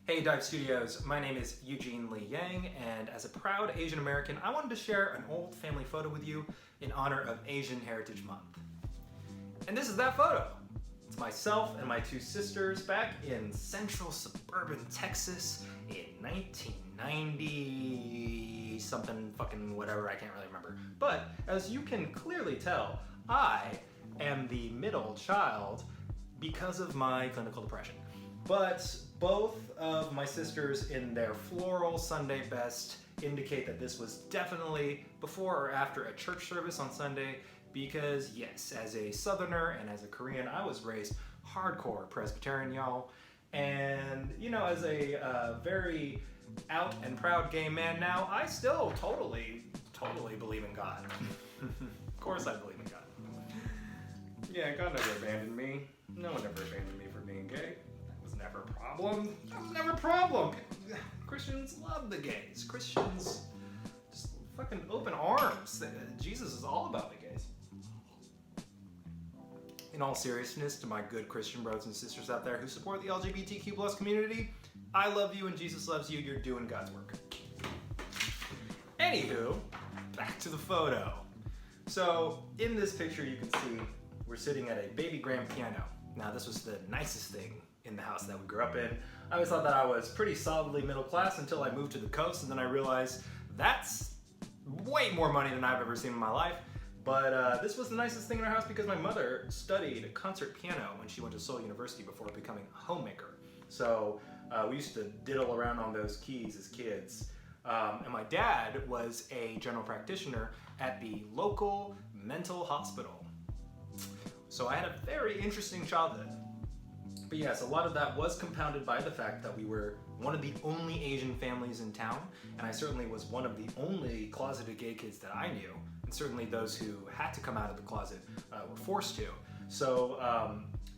Hey Dive Studios, my name is Eugene Lee Yang, and as a proud Asian American, I wanted to share an old family photo with you in honor of Asian Heritage Month. And this is that photo. It's myself and my two sisters back in central suburban Texas in 1990 something fucking whatever, I can't really remember. But as you can clearly tell, I am the middle child because of my clinical depression. But both of my sisters in their floral Sunday best indicate that this was definitely before or after a church service on Sunday because yes, as a Southerner and as a Korean, I was raised hardcore Presbyterian, y'all. And you know, as a very out and proud gay man now, I still totally believe in God. Of course I believe in God. Yeah, God never abandoned me. No one ever abandoned me for being gay. Never a problem. That was never a problem. Christians love the gays. Christians just fucking open arms. Jesus is all about the gays. In all seriousness, to my good Christian brothers and sisters out there who support the LGBTQ plus community, I love you and Jesus loves you. You're doing God's work. Anywho, back to the photo. So in this picture you can see we're sitting at a baby grand piano. Now this was the nicest thing in the house that we grew up in. I always thought that I was pretty solidly middle class until I moved to the coast, and then I realized that's way more money than I've ever seen in my life. But this was the nicest thing in our house because my mother studied concert piano when she went to Seoul University before becoming a homemaker. So we used to diddle around on those keys as kids. And my dad was a general practitioner at the local mental hospital. So I had a very interesting childhood. But yes, a lot of that was compounded by the fact that we were one of the only Asian families in town, and I certainly was one of the only closeted gay kids that I knew, and certainly those who had to come out of the closet were forced to. So,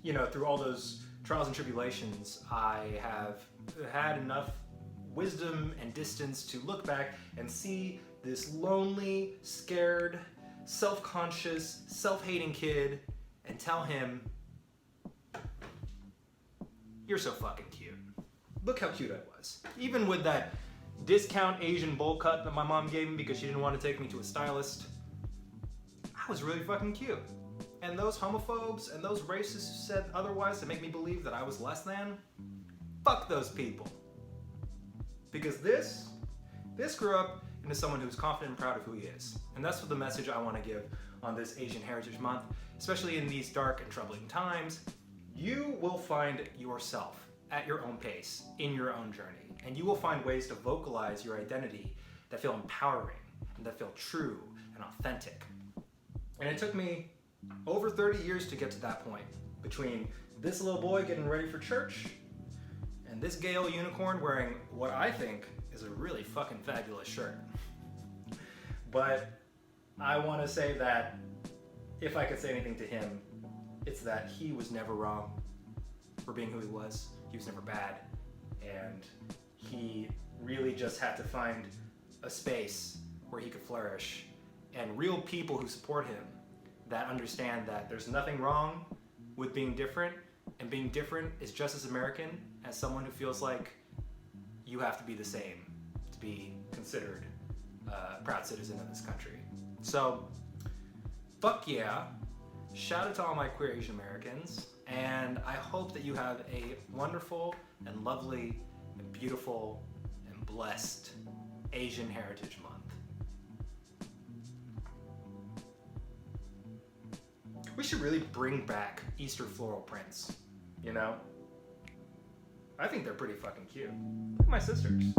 you know, through all those trials and tribulations, I have had enough wisdom and distance to look back and see this lonely, scared, self-conscious, self-hating kid and tell him, "You're so fucking cute. Look how cute I was." Even with that discount Asian bowl cut that my mom gave me because she didn't want to take me to a stylist, I was really fucking cute. And those homophobes and those racists who said otherwise to make me believe that I was less than, fuck those people. Because this grew up into someone who's confident and proud of who he is. And that's what the message I want to give on this Asian Heritage Month, especially in these dark and troubling times. You will find yourself at your own pace, in your own journey, and you will find ways to vocalize your identity that feel empowering and that feel true and authentic. And it took me over 30 years to get to that point, between this little boy getting ready for church and this gay old unicorn wearing what I think is a really fucking fabulous shirt. But I want to say that if I could say anything to him, it's that he was never wrong for being who he was. He was never bad. And he really just had to find a space where he could flourish and real people who support him that understand that there's nothing wrong with being different, and being different is just as American as someone who feels like you have to be the same to be considered a proud citizen of this country. So, fuck yeah. Shout out to all my queer Asian Americans, and I hope that you have a wonderful and lovely and beautiful and blessed Asian Heritage Month. We should really bring back Easter floral prints, you know? I think they're pretty fucking cute. Look at my sisters.